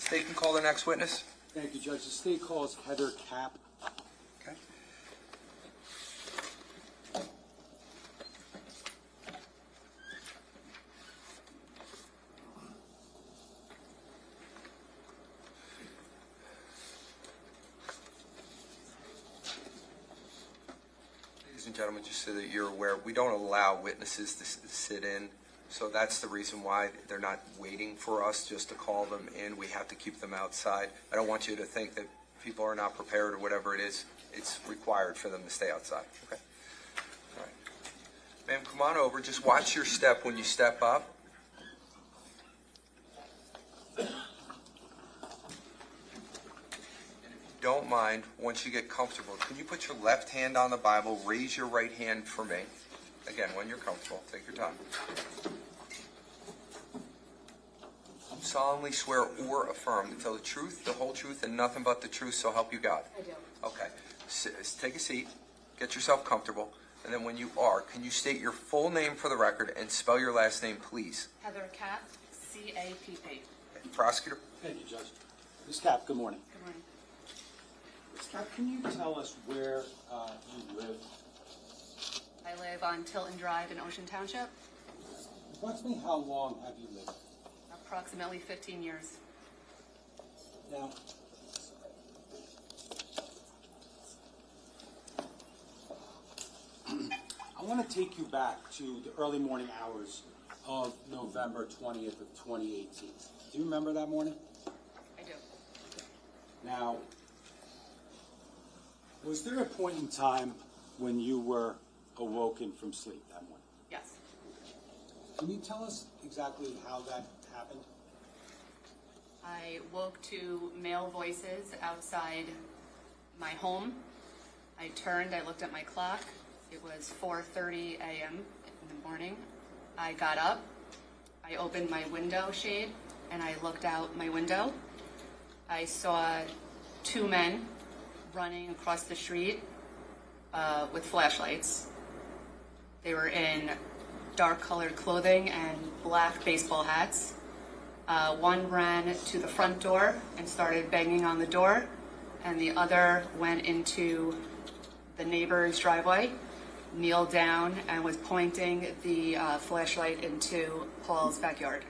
State can call the next witness. Thank you, Judge. The state calls Heather Capp. Okay. Ladies and gentlemen, just so that you're aware, we don't allow witnesses to sit in. So that's the reason why they're not waiting for us just to call them in. We have to keep them outside. I don't want you to think that people are not prepared or whatever it is. It's required for them to stay outside. Okay? All right. Ma'am, come on over. Just watch your step when you step up. And if you don't mind, once you get comfortable, can you put your left hand on the Bible, raise your right hand for me? Again, when you're comfortable, take your time. Solemnly swear or affirm to tell the truth, the whole truth, and nothing but the truth, so help you God. I do. Okay. Take a seat, get yourself comfortable, and then when you are, can you state your full name for the record and spell your last name, please? Heather Capp, C-A-P-P. Okay. Prosecutor? Thank you, Judge. Ms. Capp, good morning. Good morning. Ms. Capp, can you tell us where you live? I live on Tilton Drive in Ocean Township. Approximately how long have you lived? Approximately 15 years. Now, I want to take you back to the early morning hours of November 20th of 2018. Do you remember that morning? I do. Now, was there a point in time when you were awoken from sleep that morning? Yes. Can you tell us exactly how that happened? I woke to male voices outside my home. I turned, I looked at my clock. It was 4:30 a.m. in the morning. I got up, I opened my window shade, and I looked out my window. I saw two men running across the street with flashlights. They were in dark-colored clothing and black baseball hats. One ran to the front door and started banging on the door, and the other went into the neighbor's driveway, kneeled down, and was pointing the flashlight into Paul's backyard.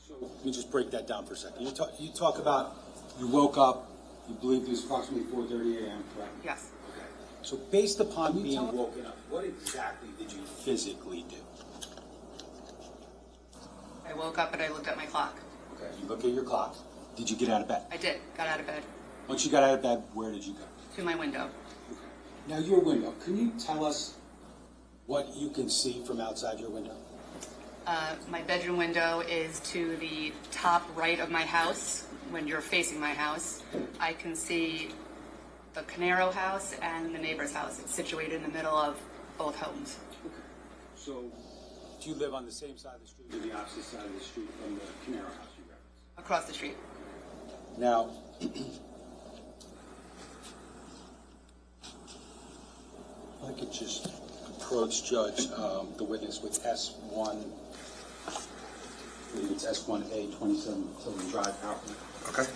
So let me just break that down for a second. You talk about you woke up, you believe it was approximately 4:30 a.m., correct? Yes. Okay. So based upon being woken up, what exactly did you physically do? I woke up and I looked at my clock. Okay. You look at your clock. Did you get out of bed? I did. Got out of bed. Once you got out of bed, where did you go? To my window. Okay. Now your window, can you tell us what you can see from outside your window? My bedroom window is to the top right of my house. When you're facing my house, I can see the Caneiro house and the neighbor's house. It's situated in the middle of both homes. Okay. So do you live on the same side of the street or the opposite side of the street from the Caneiro house you referenced? Across the street. Now, if I could just approach Judge, the witness with S1, I believe it's S1A 27 Tilton Drive, Alpha. Okay.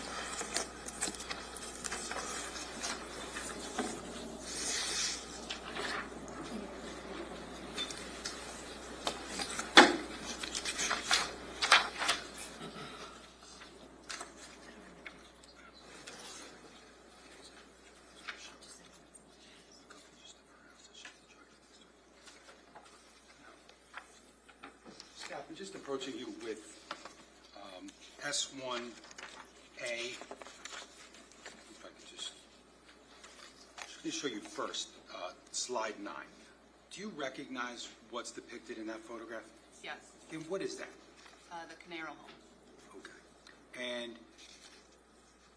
Scott, I'm just approaching you with S1A. If I could just let me show you first, slide 9. Do you recognize what's depicted in that photograph? Yes. And what is that? The Caneiro home. Okay. And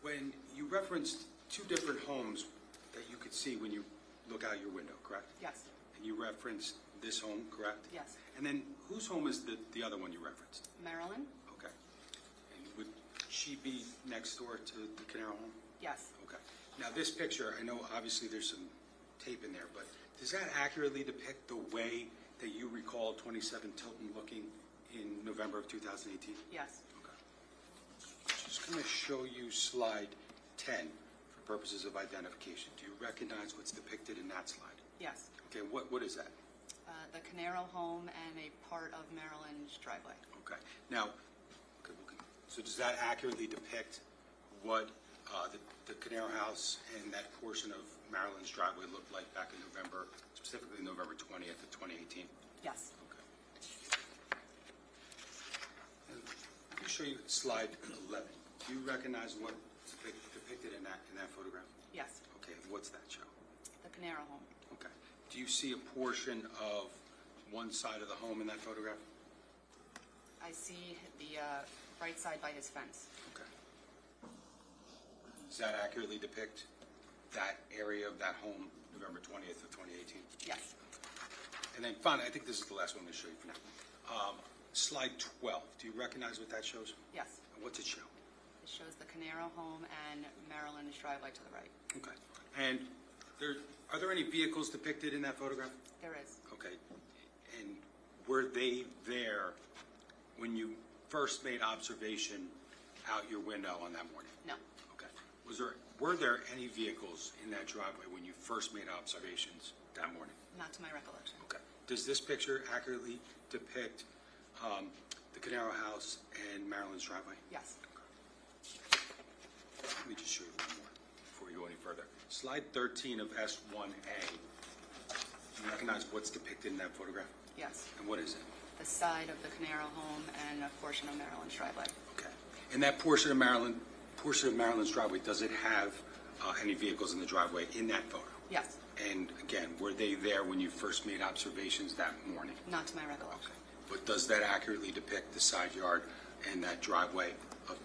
when you referenced two different homes that you could see when you look out your window, correct? Yes. And you referenced this home, correct? Yes. And then whose home is the other one you referenced? Marilyn? Okay. And would she be next door to the Caneiro home? Yes. Okay. Now this picture, I know obviously there's some tape in there, but does that accurately depict the way that you recall 27 Tilton looking in November of 2018? Yes. Okay. Just going to show you slide 10 for purposes of identification. Do you recognize what's depicted in that slide? Yes. Okay, what is that? The Caneiro home and a part of Maryland's driveway. Okay, now, so does that accurately depict what the Caneiro house and that portion of Maryland's driveway looked like back in November, specifically November 20th of 2018? Yes. Okay. And let me show you slide 11. Do you recognize what's depicted in that photograph? Yes. Okay, what's that show? The Caneiro home. Okay. Do you see a portion of one side of the home in that photograph? I see the right side by his fence. Okay. Does that accurately depict that area of that home, November 20th of 2018? Yes. And then finally, I think this is the last one I'm going to show you for now. Slide 12, do you recognize what that shows? Yes. What's it show? It shows the Caneiro home and Maryland's driveway to the right. Okay. And are there any vehicles depicted in that photograph? There is. Okay. And were they there when you first made observation out your window on that morning? No. Okay. Were there any vehicles in that driveway when you first made observations that morning? Not to my recollection. Okay. Does this picture accurately depict the Caneiro house and Maryland's driveway? Yes. Let me just show you one more before we go any further. Slide 13 of S1A. Do you recognize what's depicted in that photograph? Yes. And what is it? The side of the Caneiro home and a portion of Maryland's driveway. Okay. And that portion of Maryland's driveway, does it have any vehicles in the driveway in that photo? Yes. And again, were they there when you first made observations that morning? Not to my recollection. Okay. But does that accurately depict the side yard and that driveway of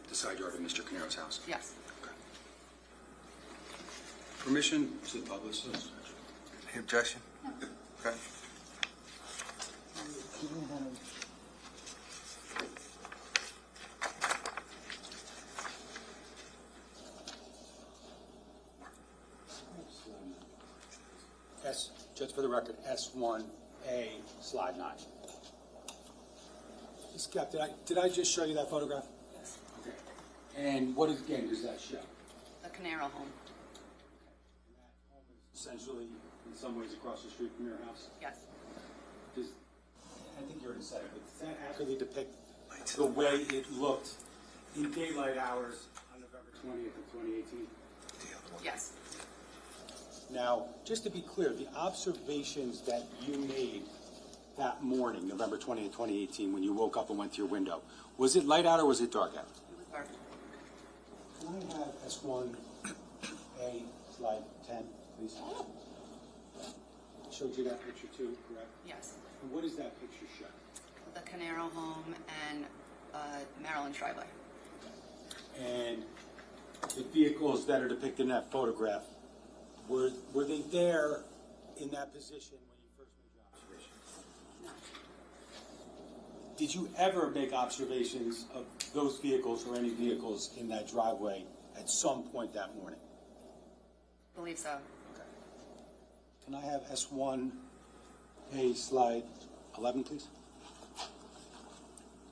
the side yard of Mr. Caneiro's house? Yes. Okay. Permission to publish this? Any objection? Okay. Just for the record, S1A, slide 9. Capp, did I just show you that photograph? Yes. Okay. And what again does that show? The Caneiro home. And that home is essentially, in some ways, across the street from your house? Yes. I think you already said it, but does that accurately depict the way it looked in daylight hours on November 20th of 2018? Yes. Now, just to be clear, the observations that you made that morning, November 20th, 2018, when you woke up and went to your window, was it light out or was it dark out? It was dark. Can I have S1A, slide 10, please? Showed you that picture too, correct? Yes. And what does that picture show? The Caneiro home and Maryland's driveway. And the vehicles that are depicted in that photograph, were they there in that position when you first made your observations? No. Did you ever make observations of those vehicles or any vehicles in that driveway at some point that morning? Believe so. Okay. Can I have S1A, slide 11, please?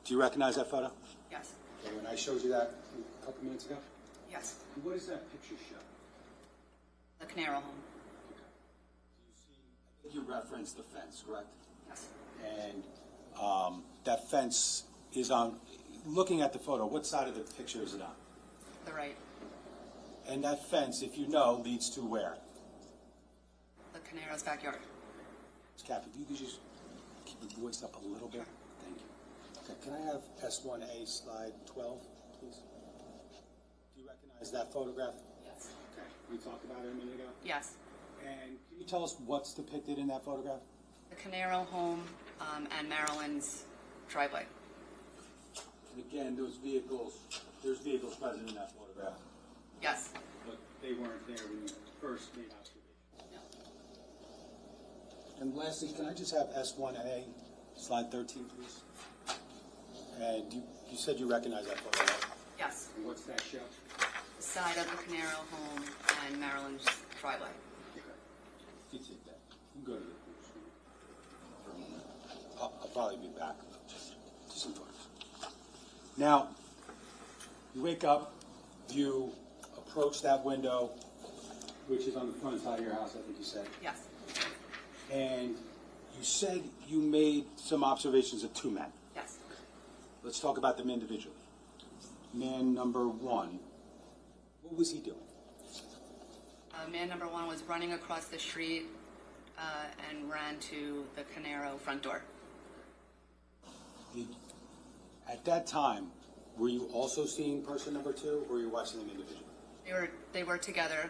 Do you recognize that photo? Yes. Okay, when I showed you that a couple minutes ago? Yes. And what does that picture show? The Caneiro home. Okay. Do you see, I think you referenced the fence, correct? Yes. And that fence is on, looking at the photo, what side of the picture is it on? The right. And that fence, if you know, leads to where? The Caneiro's backyard. Capp, if you could just keep your voice up a little bit. Thank you. Okay, can I have S1A, slide 12, please? Do you recognize that photograph? Yes. Okay, we talked about it a minute ago. Yes. And can you tell us what's depicted in that photograph? The Caneiro home and Maryland's driveway. And again, there's vehicles present in that photograph, Yes. but they weren't there when you first made observation. No. And lastly, can I just have S1A, slide 13, please? And you said you recognize that photo, right? Yes. And what's that show? The side of the Caneiro home and Maryland's driveway. Okay. You take that. You can go to the pool screen for a moment. I'll probably be back. Just some photos. Now, You wake up, you approach that window, which is on the front side of your house, I think you said. Yes. And you said you made some observations of two men. Yes. Let's talk about them individually. Man number one, what was he doing? Man number one was running across the street and ran to the Caneiro front door. At that time, were you also seeing person number two, or were you watching them individually? They were together,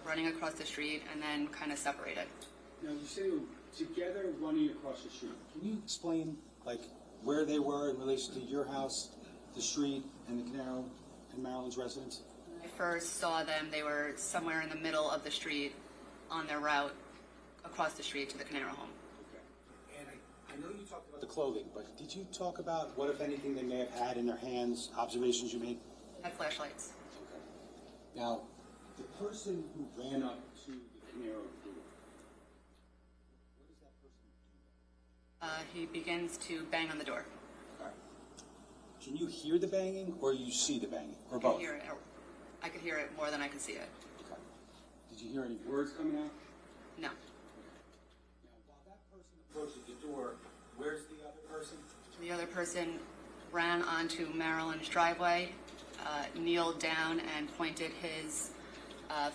running across the street and then kind of separated. Now, you say they were together running across the street. Can you explain, like, where they were in relation to your house, the street, and the Caneiro and Marilyn's residence? When I first saw them, they were somewhere in the middle of the street on their route across the street to the Caneiro home. Okay. And I know you talked about the clothing, but did you talk about what, if anything, they may have had in their hands, observations you made? Had flashlights. Okay. Now, the person who ran up to the Caneiro door, what does that person do? He begins to bang on the door. All right. Can you hear the banging, or you see the banging, or I both? could hear it. I could hear it more than I could see it. Okay. Did you hear any words coming out? No. Now, while that person approaches the door, where's the other person? The other person ran onto Marilyn's driveway, kneeled down, and pointed his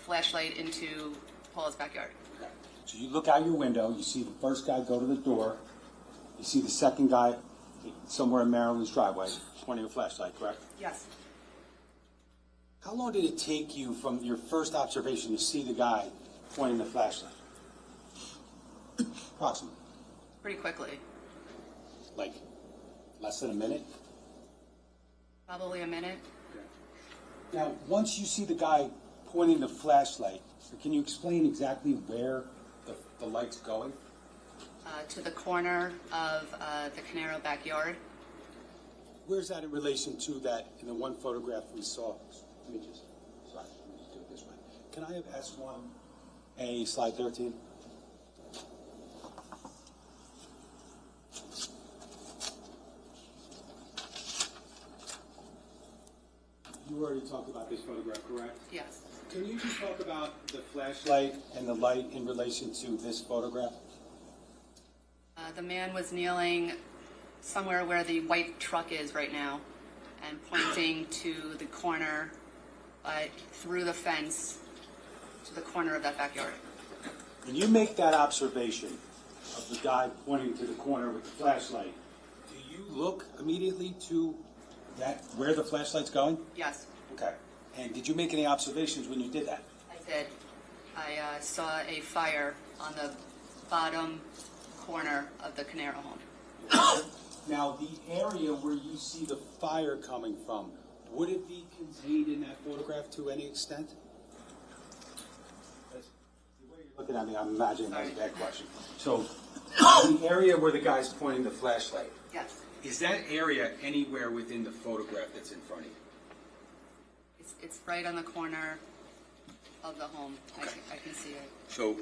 flashlight into Paul's backyard. Okay. So you look out your window, you see the first guy go to the door, you see the second guy somewhere in Marilyn's driveway pointing a flashlight, correct? Yes. How long did it take you from your first observation to see the guy pointing the flashlight? Approximately. Pretty quickly. Like less than a minute? Probably a minute. Now, once you see the guy pointing the flashlight, can you explain exactly where the light's going? To the corner of the Caneiro backyard. Where's that in relation to that in the one photograph we saw? Let me just do it this way. Can I have S1A slide 13? You already talked about this photograph, correct? Yes. Can you just talk about the flashlight and the light in relation to this photograph? The man was kneeling somewhere where the white truck is right now and pointing to the corner, through the fence, to the corner of that backyard. When you make that observation of the guy pointing to the corner with the flashlight, do you look immediately to that where the flashlight's going? Yes, Okay. And did you make any observations when you did that? I did. I saw a fire on the bottom corner of the Caneiro home. Now, the area where you see the fire coming from, would it be contained in that photograph to any extent? The way you're looking at me, I'm imagining that's a bad question. So, the area where the guy's pointing the flashlight, Yes. is that area anywhere within the photograph that's in front of you? It's right on the corner of the home. I can see it. So,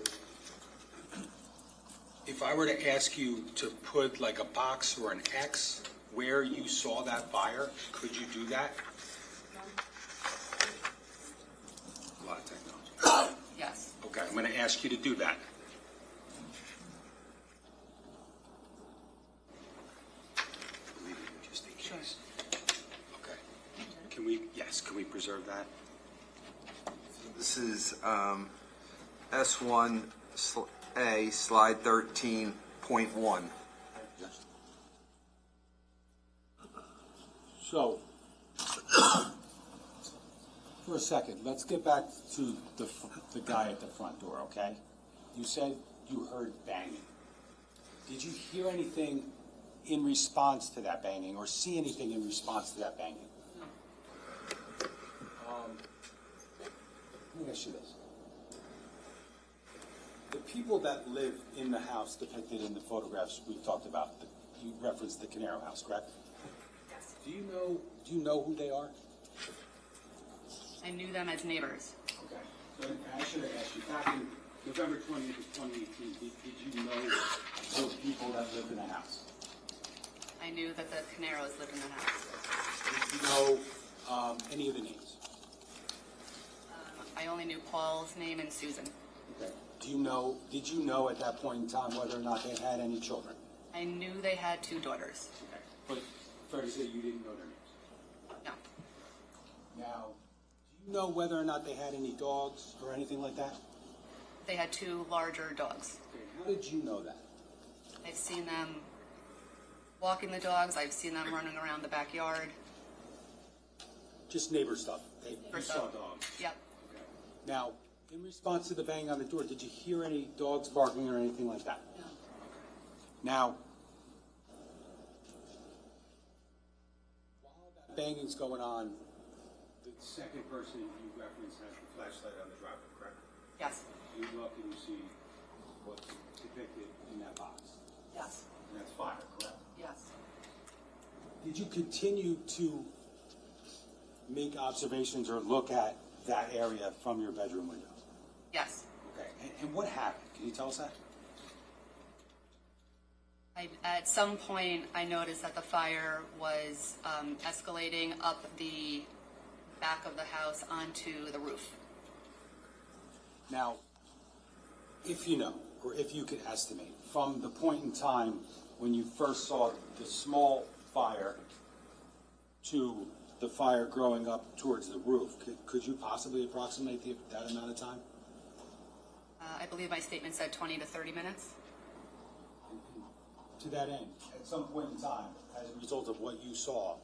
if I were to ask you to put like a box or an X where you saw that fire, could you do that? A lot of technology. Yes. Okay, I'm going to ask you to do that. Leave it just in Sure. case. Okay. Can we preserve that? This is S1A slide 13.1. So, for a second, let's get back to the guy at the front door, okay? You said you heard banging. Did you hear anything in response to that banging, or see anything in response to that banging? No. Let me ask you this. The people that live in the house depicted in the photographs we've talked about, you referenced the Caneiro house, correct? Yes. Do you know who they are? I knew them as neighbors. Okay. So I should have asked you, back in November 20th of 2018, did you know those people that lived in the house? I knew that the Caneiros lived in the house. Did you know Any of the names? I only knew Paul's name and Susan. Okay. Did you know at that point in time whether or not they had any children? I knew they had 2 daughters. Okay. But fair to say you didn't know their names? No. Now, do you know whether or not they had any dogs or anything like that? They had 2 larger dogs. Okay. How did you know that? I've seen them walking the dogs. I've seen them running around the backyard. Just neighbor stuff. You saw stuff. dogs. Yep. Okay. Now, in response to the bang on the door, did you hear any dogs barking or anything like that? No. Now, while that banging's going on, the second person you referenced has the flashlight on the driveway, correct? Yes. You look and you see what's depicted in that box. Yes. And that's fire, correct? Yes. Did you continue to make observations or look at that area from your bedroom window? Yes. Okay. And what happened? Can you tell us that? At some point, I noticed that the fire was escalating up the back of the house onto the roof. Now, if you know, or if you could estimate, from the point in time when you first saw the small fire to the fire growing up towards the roof, could you possibly approximate that amount of time? I believe my statement said 20 to 30 minutes. To that end, at some point in time, as a result of what you saw,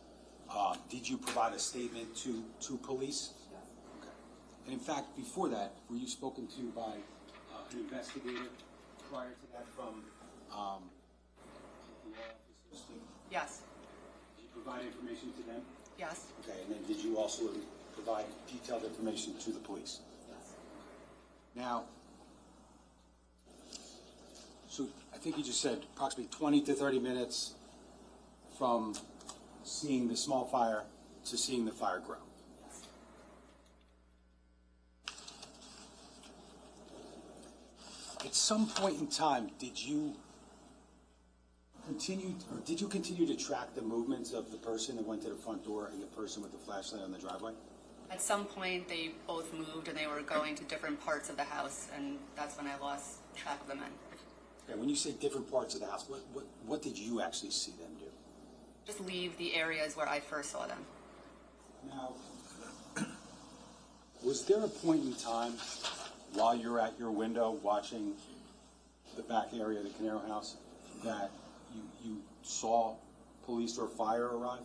did you provide a statement to police? Yes. Okay. And in fact, before that, were you spoken to by an investigator prior to that from the law officers? Yes. Did you provide information to them? Yes. Okay, and then did you also provide detailed information to the police? Yes. Now, so I think you just said approximately 20 to 30 minutes from seeing the small fire to seeing the fire grow. At some point in time, did you continue to track the movements of the person that went to the front door and the person with the flashlight on the driveway? At some point, they both moved and they were going to different parts of the house, and that's when I lost track of the men. Okay, when you say different parts of the house, what did you actually see them do? Just leave the areas where I first saw them. Now, was there a point in time while you're at your window watching the back area of the Caneiro house that you saw police or fire arrive?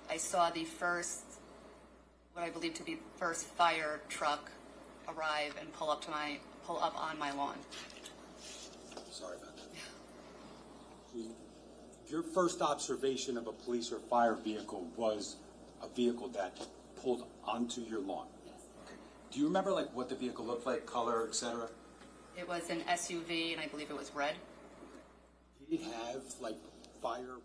I saw the first, what I believe to be first fire truck arrive and pull up on my lawn. Sorry about that. Your first observation of a police or fire vehicle was a vehicle that pulled onto your lawn. Okay. Do you remember like what the vehicle looked like, color, etc.? It was an SUV, and I believe it was red. Did it have like fire,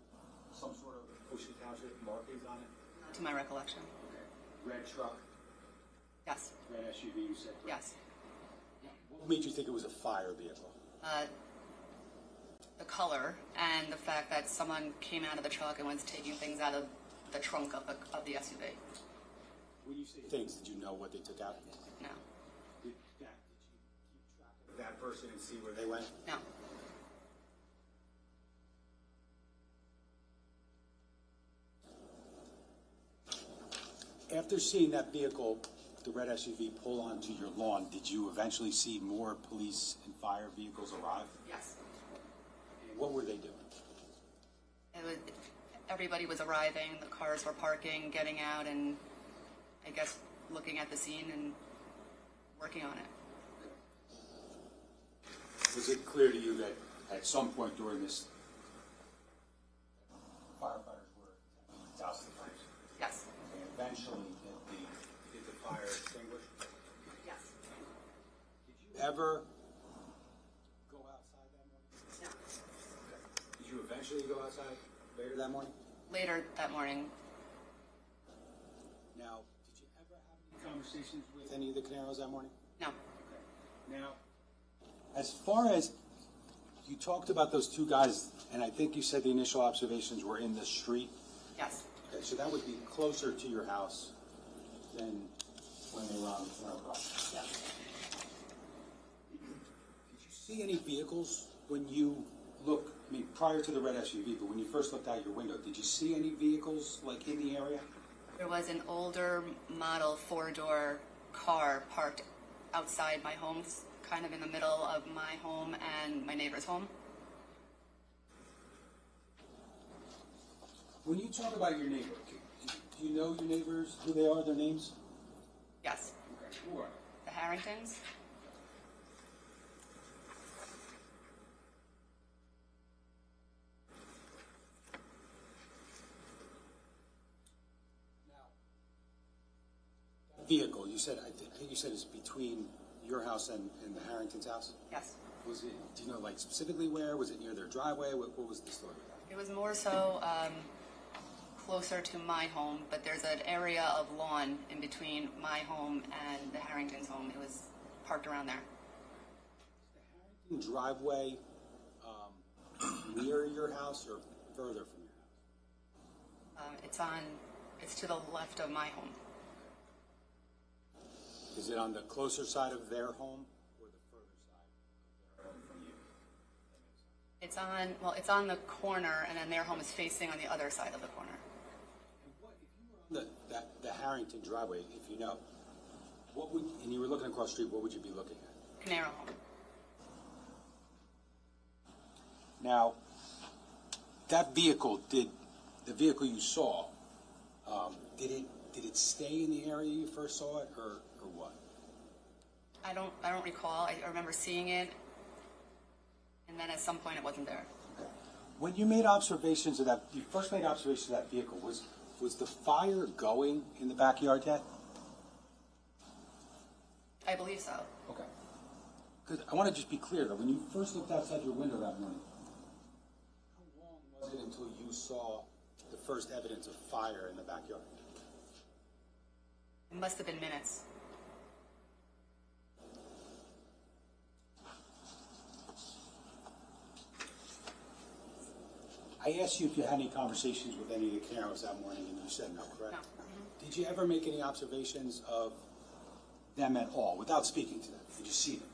some sort of Ocean Township markings on it? Not to my recollection. Okay. Red truck, Yes. red SUV, you said? Correct? Yes. What made you think it was a fire vehicle? The color and the fact that someone came out of the truck and was taking things out of the trunk of the SUV. When you say things, did you know what they took out? No. Did you keep track of that person and see where they went? No. After seeing that vehicle, the red SUV, pull onto your lawn, did you eventually see more police and fire vehicles arrive? Yes. And what were they doing? Everybody was arriving, the cars were parking, getting out, and I guess looking at the scene and working on it. Was it clear to you that at some point during this, firefighters were attempting to douse the flames? Yes. And eventually did the fire extinguish? Yes. Did you ever go outside that morning? No. Did you eventually go outside later that morning? Later that morning, Now, did you ever have any conversations with any of the Caneiros that morning? no. Okay. Now, as far as you talked about those two guys, and I think you said the initial observations were in the street. Yes. Okay, so that would be closer to your house than when they were on the Canero Crossing. Yeah. Did you see any vehicles when you look, I mean, prior to the red SUV, but when you first looked out your window, did you see any vehicles like in the area? There was an older model four-door car parked outside my home, kind of in the middle of my home and my neighbor's home. When you talk about your neighbor, do you know your neighbors, who they are, their names? Yes. Okay, who are The Harringtons. vehicle, you said, I think you said it's between your house and the Harrington's house? Yes. Was it, do you know, like, specifically where? Was it near their driveway? What was the story with that? It was more so closer to my home, but there's an area of lawn in between my home and the Harrington's home. It was parked around there. Is the Harrington driveway near your house or further from your house? It's to the left of my home. Is it on the closer side of their home or the further side of their home from you? It's on the corner, and then their home is facing on the other side of the corner. And what, if you were on the Harrington driveway, if you know, what would, and you were looking across the street, what would you be looking at? Caneiro home. Now, that vehicle, the vehicle you saw, did it stay in the area you first saw it, or what? I don't recall. I remember seeing it, and then at some point it wasn't there. When you made observations of that, you first made observations of that vehicle, was the fire going in the backyard yet? I believe so. Okay. Because I want to just be clear, though, when you first looked outside your window that morning, how long was it until you saw the first evidence of fire in the backyard? It must have been minutes. I asked you if you had any conversations with any of the Caneiros that morning, and you said no, correct? No. Did you ever make any observations of them at all, without speaking to them? Did you see them?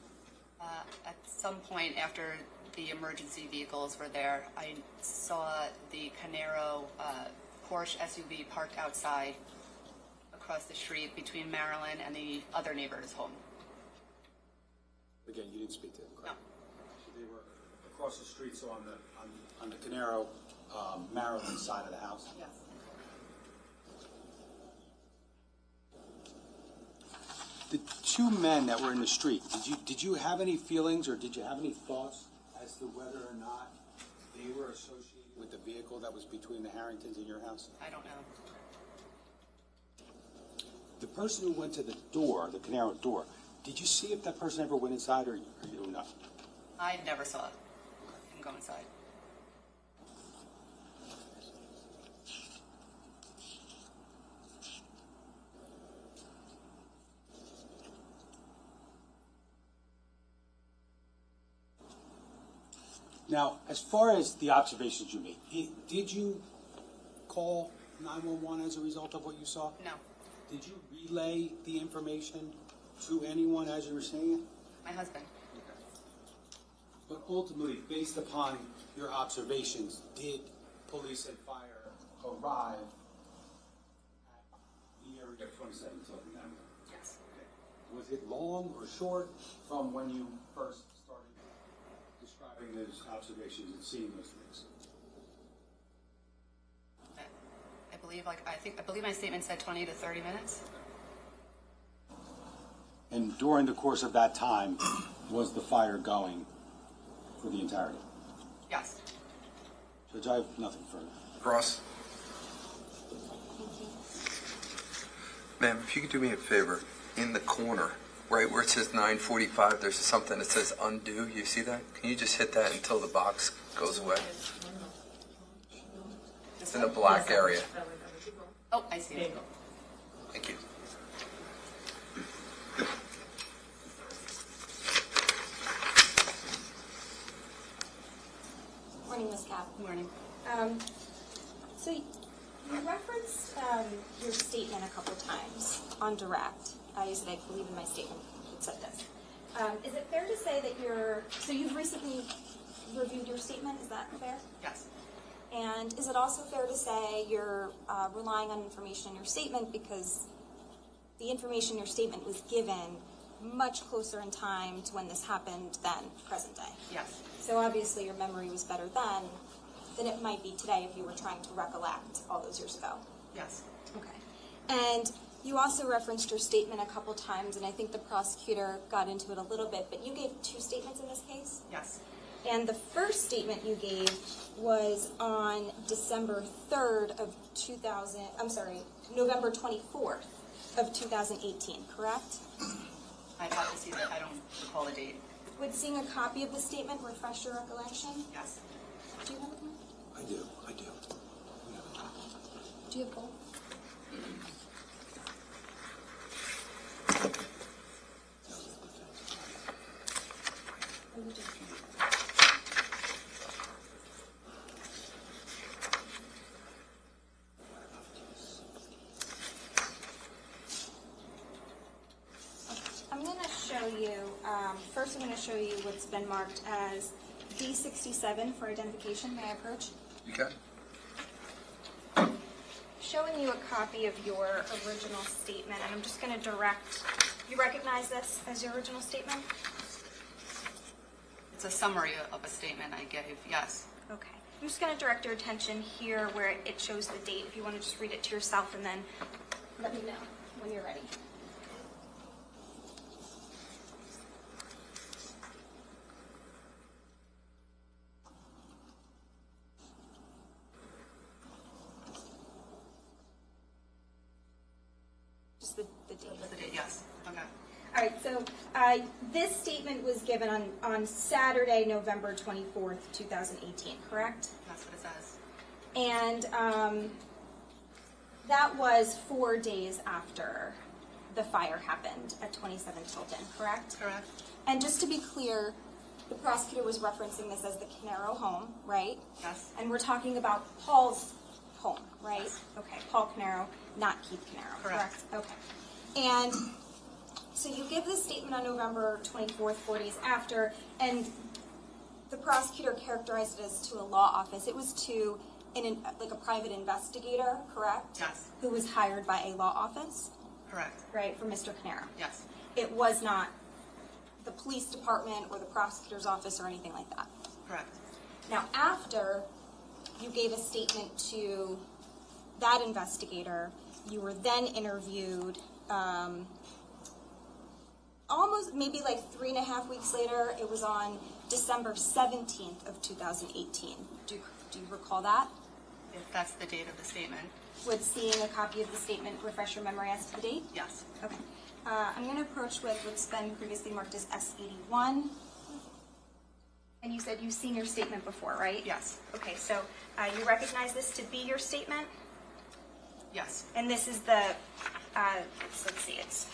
At some point after the emergency vehicles were there, I saw the Caneiro Porsche SUV parked outside across the street between Marilyn and the other neighbor's home. Again, you didn't speak to them, No. correct? So they were across the street, so on the Caneiro, Maryland side of the house? Yes. The two men that were in the street, did you have any feelings or did you have any thoughts as to whether or not they were associated with the vehicle that was between the Harringtons and your house? I don't know. The person who went to the door, the Caneiro door, did you see if that person ever went inside or you don't know? I never saw him go inside. Now, as far as the observations you made, did you call 911 as a result of what you saw? No. Did you relay the information to anyone as you were seeing it? My husband. But ultimately, based upon your observations, did police and fire arrive at the area of 27 Tilton Avenue? Yes. Was it long or short from when you first started describing those observations and seeing those things? I believe my statement said 20 to 30 minutes. And during the course of that time, was the fire going for the entirety? Yes. Judge, I have nothing further. Ross? Ma'am, if you could do me a favor, in the corner, right where it says 9:45, there's something that says undo. You see that? Can you just hit that until the box goes away? It's in the black area. Oh, I see it. Thank you. Morning, Ms. Capp. Good morning. So You referenced your statement a couple times on direct. I said I believe in my statement it said this. Is it fair to say that you've recently reviewed your statement, is that fair? Yes. And is it also fair to say you're relying on information in your statement because the information in your statement was given much closer in time to when this happened than present day? Yes. So obviously your memory was better then than it might be today if you were trying to recollect all those years ago. Yes. Okay. And you also referenced your statement a couple times, and I think the prosecutor got into it a little bit, but you gave two statements in this case? Yes. And the first statement you gave was on November 24th of 2018, correct? I'd have to see that. I don't recall the date. Would seeing a copy of the statement refresh your recollection? Yes. Do you have it? I do. Do you have both? Oh, you do. I'm going to show you, first I'm going to show you what's been marked as B67 for identification. May I approach? You can. Showing you a copy of your original statement, and I'm just going to direct, you recognize this as your original statement? It's a summary of a statement I gave. Yes. Okay. I'm just going to direct your attention here where it shows the date, if you want to just read it to yourself, and then let me know when you're ready. Just the date. The date. Yes. Okay. All right, so this statement was given on Saturday, November 24th, 2018, correct? That's what it says. And that was 4 days after the fire happened at 27 Tilton, correct? Correct. And just to be clear, the prosecutor was referencing this as the Caneiro home, right? Yes. And we're talking about Paul's home, right? Yes. Okay, Paul Caneiro, not Keith Caneiro, Correct. Okay. And so you give this statement on November 24th, 4 days after, and the prosecutor characterized it as to a law office. It was to like a private investigator, correct? Yes. Who was hired by a law office, Correct. right, for Mr. Caneiro. Yes. It was not the police department or the prosecutor's office or anything like that. Correct. Now, after you gave a statement to that investigator, you were then interviewed almost maybe like 3.5 weeks later. It was on December 17th of 2018. Do you recall that? If that's the date of the statement. Would seeing a copy of the statement refresh your memory as to the date? Yes. Okay. I'm going to approach with what's been previously marked as S81. And you said you've seen your statement before, right? Yes. Okay, so you recognize this to be your statement? Yes. And this is the, let's see, it's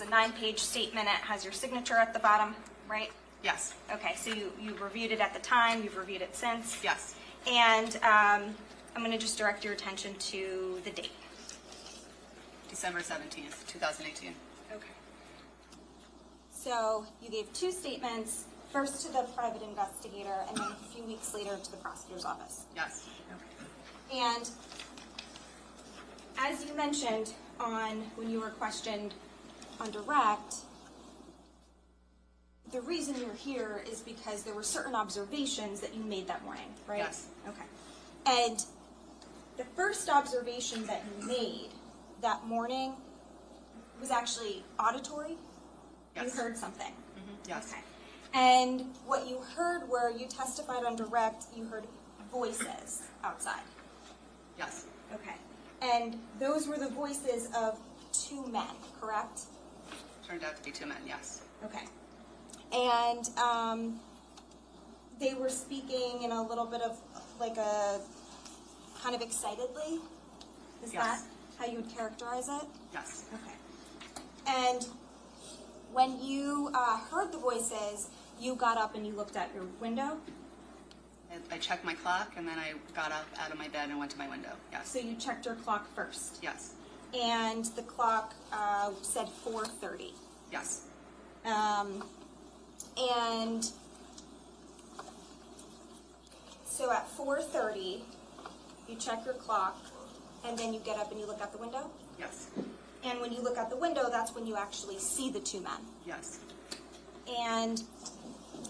a 9-page statement. It has your signature at the bottom, right? Yes. Okay, so you reviewed it at the time, you've reviewed it since. Yes. And I'm going to just direct your attention to the date. December 17th, 2018. Okay. So you gave two statements, first to the private investigator and then a few weeks later to the prosecutor's office. Yes. And as you mentioned when you were questioned on direct, the reason you're here is because there were certain observations that you made that morning, right? Yes. Okay. And the first observation that you made that morning was actually auditory? Yes. You heard something? Yes. Okay. And what you heard where you testified on direct, you heard voices outside. Yes. Okay. And those were the voices of two men, correct? Turned out to be two men. Yes. Okay. And they were speaking in a little bit of like a kind of excitedly? Is Yes. that how you would characterize it? Yes. Okay. And when you heard the voices, you got up and you looked out your window? I checked my clock, and then I got up out of my bed and went to my window. Yes. So you checked your clock first. Yes. And the clock said 4:30. Yes. And so at 4:30, you check your clock, and then you get up and you look out the window? Yes. And when you look out the window, that's when you actually see the two men. Yes. And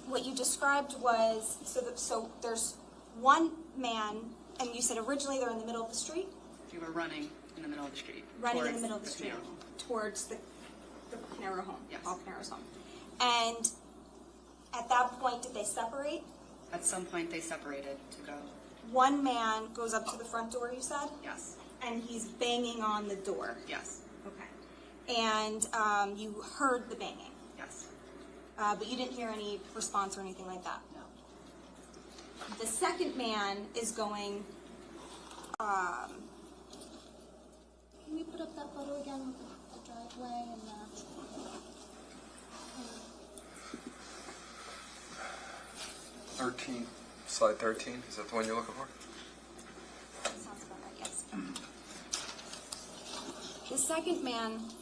what you described was, so there's one man, and you said originally they're in the middle of the street? You were running in the middle of the street. Running in the towards middle of the street, Caneiro home. towards the Caneiro home, Yes. Paul Caneiro's home. And at that point, did they separate? At some point, they separated to go. One man goes up to the front door, you said? Yes. And he's banging on the door. Yes. Okay. And you heard the banging, Yes. but you didn't hear any response or anything like that. No. The second man is going, can we put up that photo again with the driveway and the... 13, slide 13, is that the one you're looking for? Sounds about right, yes. The second man,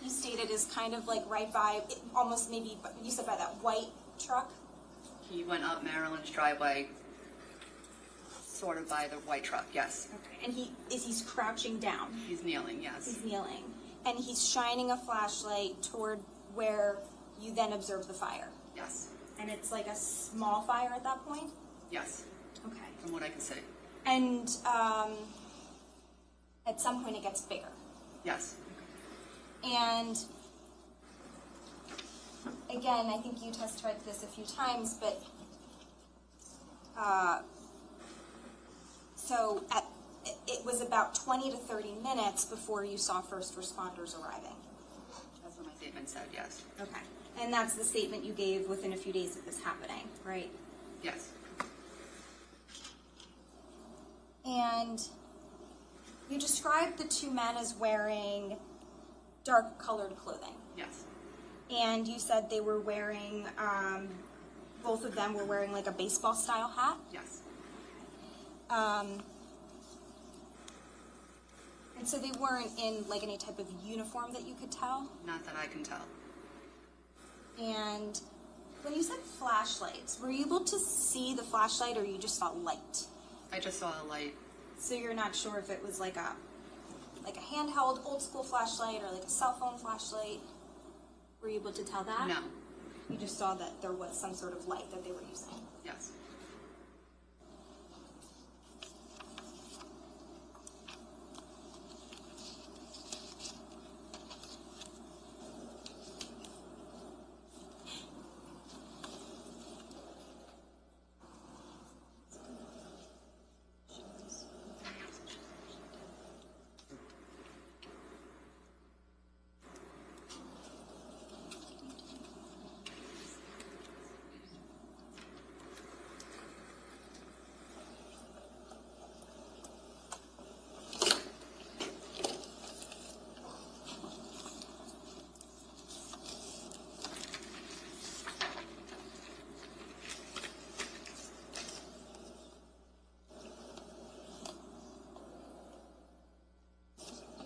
you stated, is kind of like right by, almost maybe, you said by that white truck? He went up Marilyn's driveway, sort of by the white truck. Yes. Okay. And he's crouching down. He's kneeling. Yes. He's kneeling. And he's shining a flashlight toward where you then observe the fire. Yes. And it's like a small fire at that point? Yes. Okay. From what I can see. And at some point it gets bigger. Yes. And again, I think you testified to this a few times, but so it was about 20 to 30 minutes before you saw first responders arriving. That's what my statement said. Yes. Okay. And that's the statement you gave within a few days of this happening, right? Yes. And you described the two men as wearing dark colored clothing. Yes. And you said they were wearing, both of them were wearing like a baseball style hat. Yes. And so they weren't in like any type of uniform that you could tell. Not that I can tell. And when you said flashlights, were you able to see the flashlight or you just saw light? I just saw a light. So you're not sure if it was like a handheld old school flashlight or like a cell phone flashlight? Were you able to tell that? No. You just saw that there was some sort of light that they were using. Yes.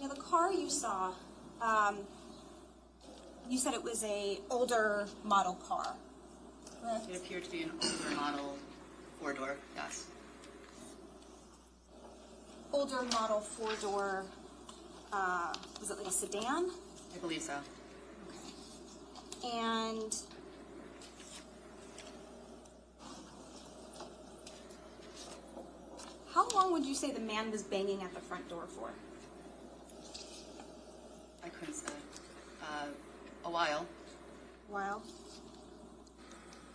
Now the car you saw, you said it was a older model car. Correct? It appeared to be an older model four-door. Yes. Older model four-door, was it like a sedan? I believe so. And how long would you say the man was banging at the front door for? I couldn't say. A while. While.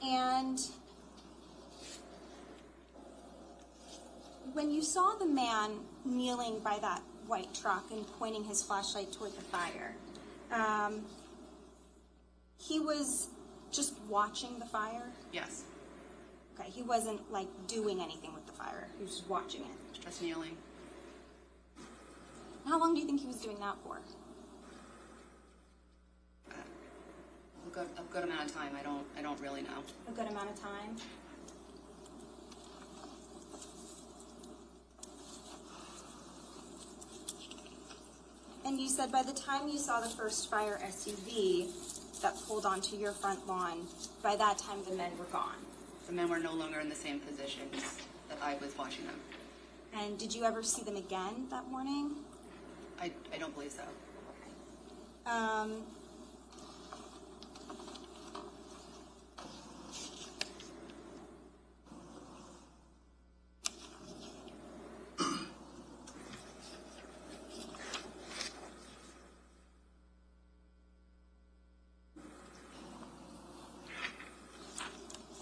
And when you saw the man kneeling by that white truck and pointing his flashlight toward the fire, he was just watching the fire? Yes. Okay, he wasn't like doing anything with the fire, he was just watching it. Just kneeling. How long do you think he was doing that for? A good amount of time. I don't really know. A good amount of time. And you said by the time you saw the first fire SUV that pulled onto your front lawn, by that time the men were gone. The men were no longer in the same positions that I was watching them. And did you ever see them again that morning? I don't believe so.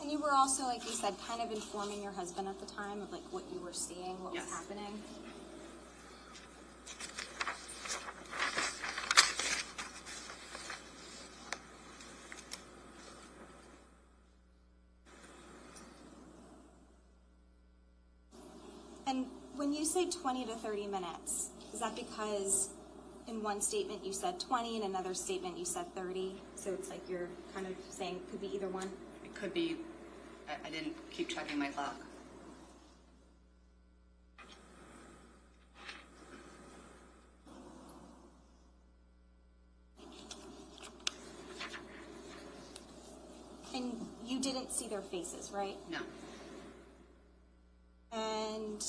And you were also, like you said, kind of informing your husband at the time of like what you were seeing, what Yes. was happening. And when you say 20 to 30 minutes, is that because in one statement you said 20, in another statement you said 30? So it's like you're kind of saying it could be either one? It could be, I didn't keep checking my clock. And you didn't see their faces, right? No. And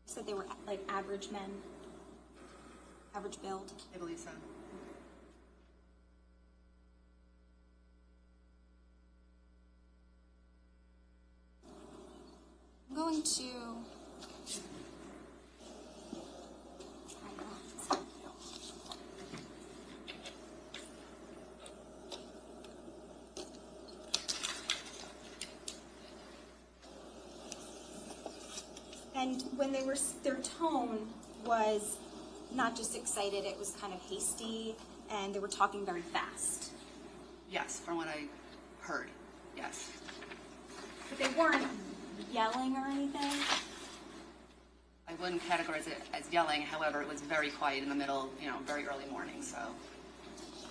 you said they were like average men, average build. I believe so. I'm going to. And when they were, their tone was not just excited, it was kind of hasty, and they were talking very fast. Yes, from what I heard, yes. But they weren't yelling or anything. I wouldn't categorize it as yelling, however, it was very quiet in the middle, very early morning, so.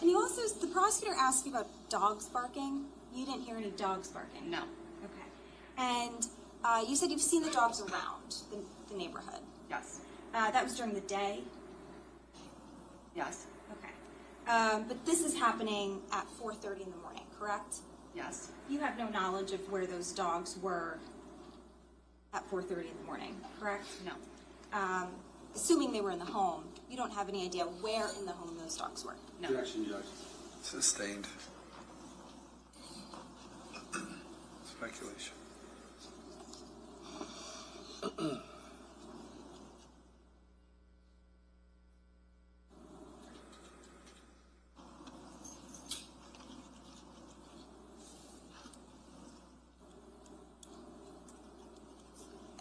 And you also, the prosecutor asked you about dogs barking. You didn't hear any dogs barking? No. Okay. And you said you've seen the dogs around the neighborhood. Yes. That was during the day? Yes. Okay. But this is happening at 4:30 in the morning, correct? Yes. You have no knowledge of where those dogs were at 4:30 in the morning, correct? No. Assuming they were in the home, you don't have any idea where in the home those dogs were? No. Objection, Judge. Sustained. Speculation.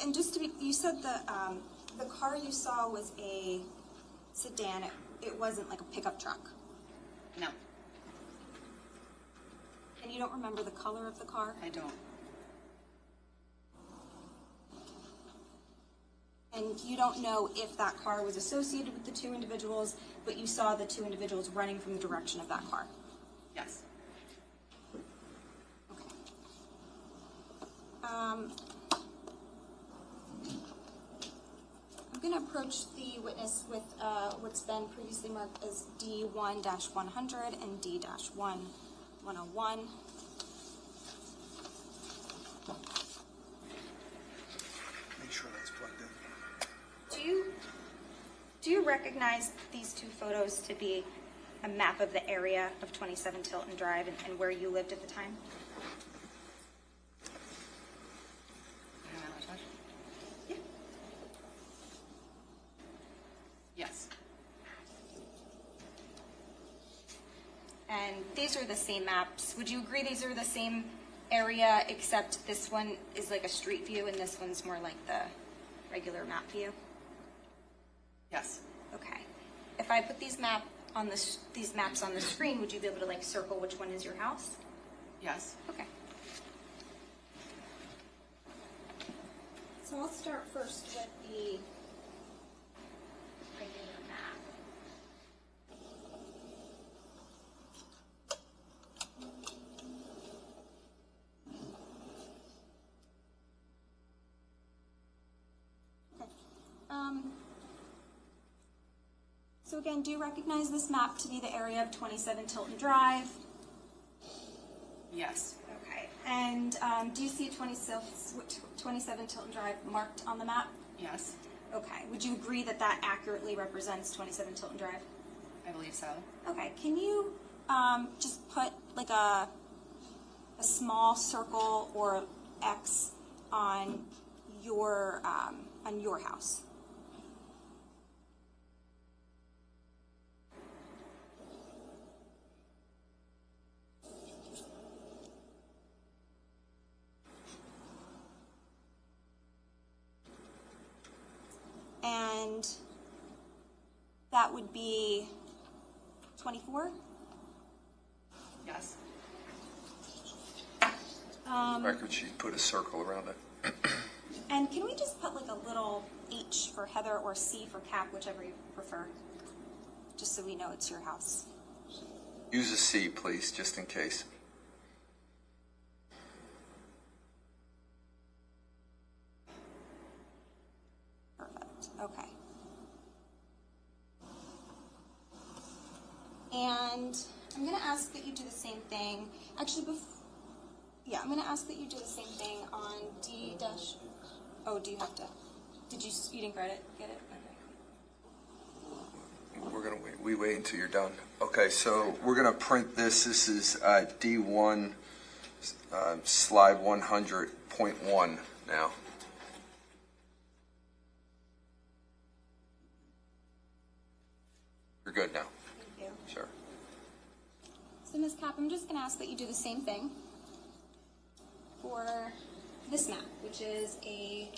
And just to be, you said the car you saw was a sedan. It wasn't like a pickup truck. No. And you don't remember the color of the car? I don't. And you don't know if that car was associated with the two individuals, but you saw the two individuals running from the direction of that car. Yes. Okay. I'm going to approach the witness with what's been previously marked as D1-100 and D-101. Make sure that's plugged in. Do you recognize these two photos to be a map of the area of 27 Tilton Drive and where you lived at the time? Am I allowed to touch? Yeah. Yes. And these are the same maps. Would you agree these are the same area, except this one is like a street view and this one's more like the regular map view? Yes. Okay. If I put these maps on the screen, would you be able to like circle which one is your house? Yes. Okay. So I'll start first with the regular map. Okay. So again, do you recognize this map to be the area of 27 Tilton Drive? Yes. Okay. And do you see 27 Tilton Drive marked on the map? Yes. Okay. Would you agree that that accurately represents 27 Tilton Drive? I believe so. Okay. Can you just put like a small circle or X on your house? And that would be 24? Yes. Record sheet, put a circle around it. And can we just put like a little H for Heather or C for Capp, whichever you prefer? Just so we know it's your house. Use a C, please, just in case. Perfect. Okay. And I'm going to ask that you do the same thing. Actually, I'm going to ask that you do the same thing on D dash. Oh, do you have to? You didn't get it? Okay. We're gonna wait. We wait until you're done. Okay, so we're gonna print this. This is D1 slide 100.1 now. You're good now. Thank you. Sure. So, Ms. Capp, I'm just going to ask that you do the same thing for this map, which is if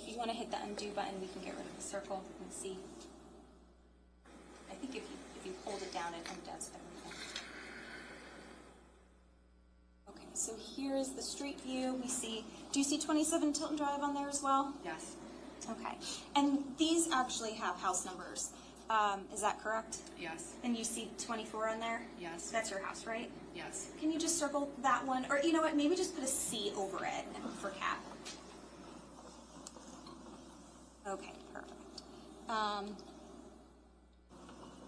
you want to hit the undo button, we can get rid of the circle and see. I think if you hold it down, it undoes everything. Okay, so here's the street view. Do you see 27 Tilton Drive on there as well? Yes. Okay, and these actually have house numbers. Is that correct? Yes. And you see 24 on there? Yes. That's your house, right? Yes. Can you just circle that one? Or you know what, maybe just put a C over it for Capp. Okay, perfect.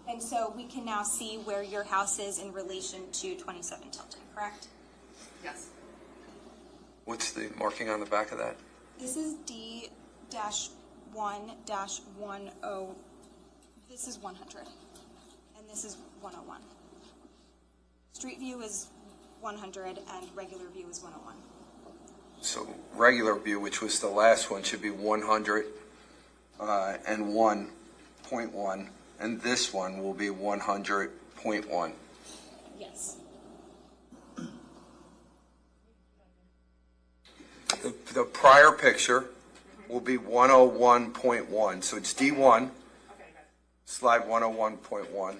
And so we can now see where your house is in relation to 27 Tilton, correct? Yes. What's the marking on the back of that? This is D-1-10. This is 100. And this is 101. Street view is 100 and regular view is 101. So regular view, which was the last one, should be 100 and 1.1, and this one will be 100.1. Yes. The prior picture will be 101.1, so it's D1, slide 101.1,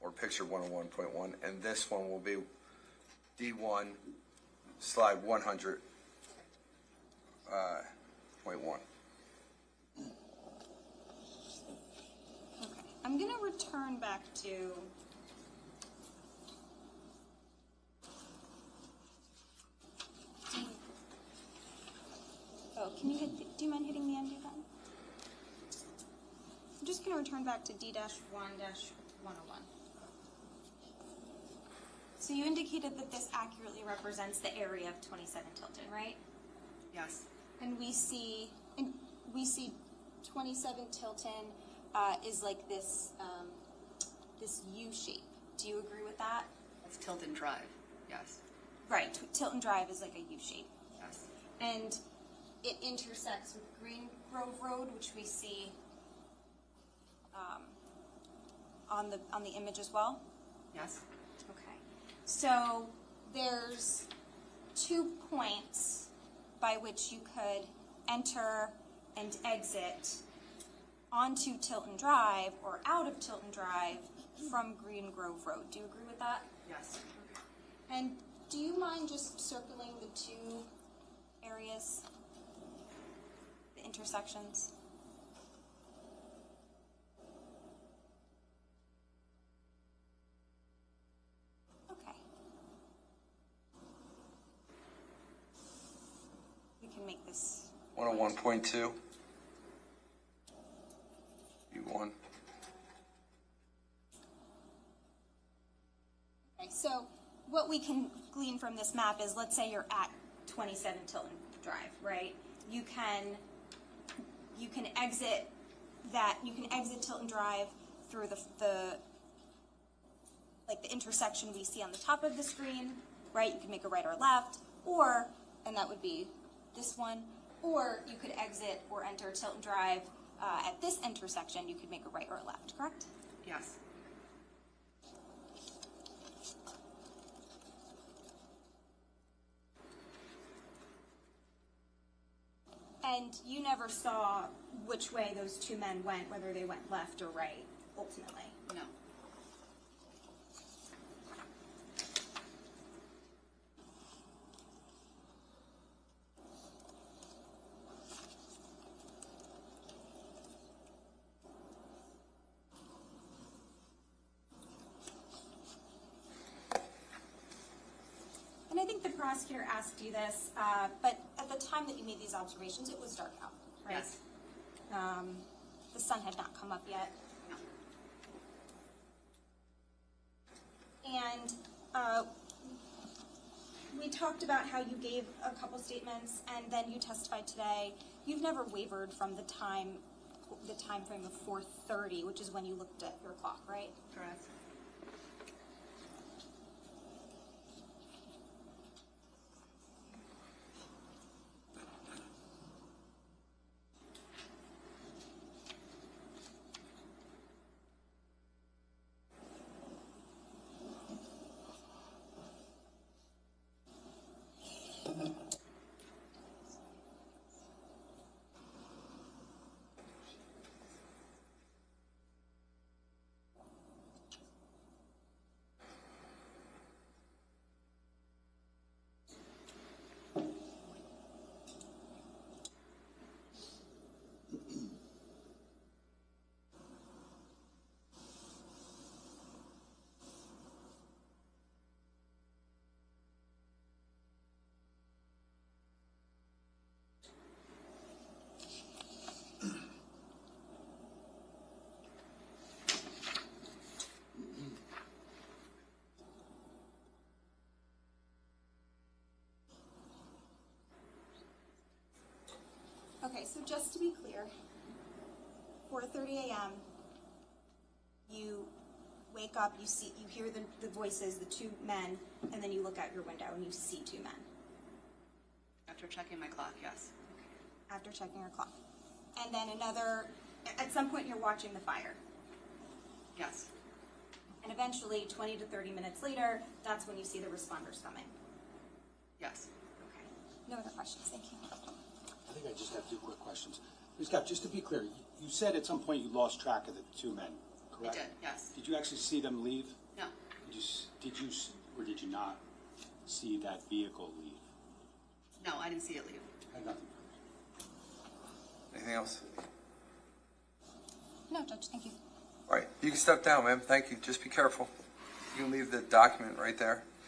or picture 101.1, and this one will be D1, slide 100.1. Okay. I'm going to return back to can you do you mind hitting the undo button? I'm just going to return back to D-1-101. So you indicated that this accurately represents the area of 27 Tilton, right? Yes. And we see 27 Tilton is like this this U shape. Do you agree with that? That's Tilton Drive. Yes. Right. Tilton Drive is like a U shape, Yes. and it intersects with Green Grove Road, which we see on the image as well. Yes. Okay. So there's 2 points by which you could enter and exit onto Tilton Drive or out of Tilton Drive from Green Grove Road. Do you agree with that? Yes. And do you mind just circling the 2 areas, the intersections? Okay. We can make this 101.2. U1. what we can glean from this map is, let's say you're at 27 Tilton Drive, right? You can exit Tilton Drive through the intersection we see on the top of the screen, right? You can make a right or left, and that would be this one, or you could exit or enter Tilton Drive at this intersection. You could make a right or a left, correct? Yes. And you never saw which way those two men went, whether they went left or right, ultimately? No. And I think the prosecutor asked you this, but at the time that you made these observations, it was dark out, right? Yes. The sun had not come up yet. No. And we talked about how you gave a couple statements and then you testified today. You've never wavered from the time frame of 4:30, which is when you looked at your clock, right? Correct. Okay, so just to be clear, 4:30 a.m., you wake up, you hear the voices, the two men, and then you look out your window and you see two men. After checking my clock, yes. After checking your clock. And then at some point you're watching the fire. Yes. And eventually, 20 to 30 minutes later, that's when you see the responders coming. Yes. Okay. No other questions, thank you. I think I just have two quick questions. Ms. Capp, just to be clear, you said at some point you lost track of the two men, I correct? did, yes. Did you actually see them leave? No. Did you or did you not see that vehicle leave? No, I didn't see it leave. I had nothing. Anything else? No, Judge, thank you. All right, you can step down, ma'am. Thank you. Just be careful. You can leave the document right there.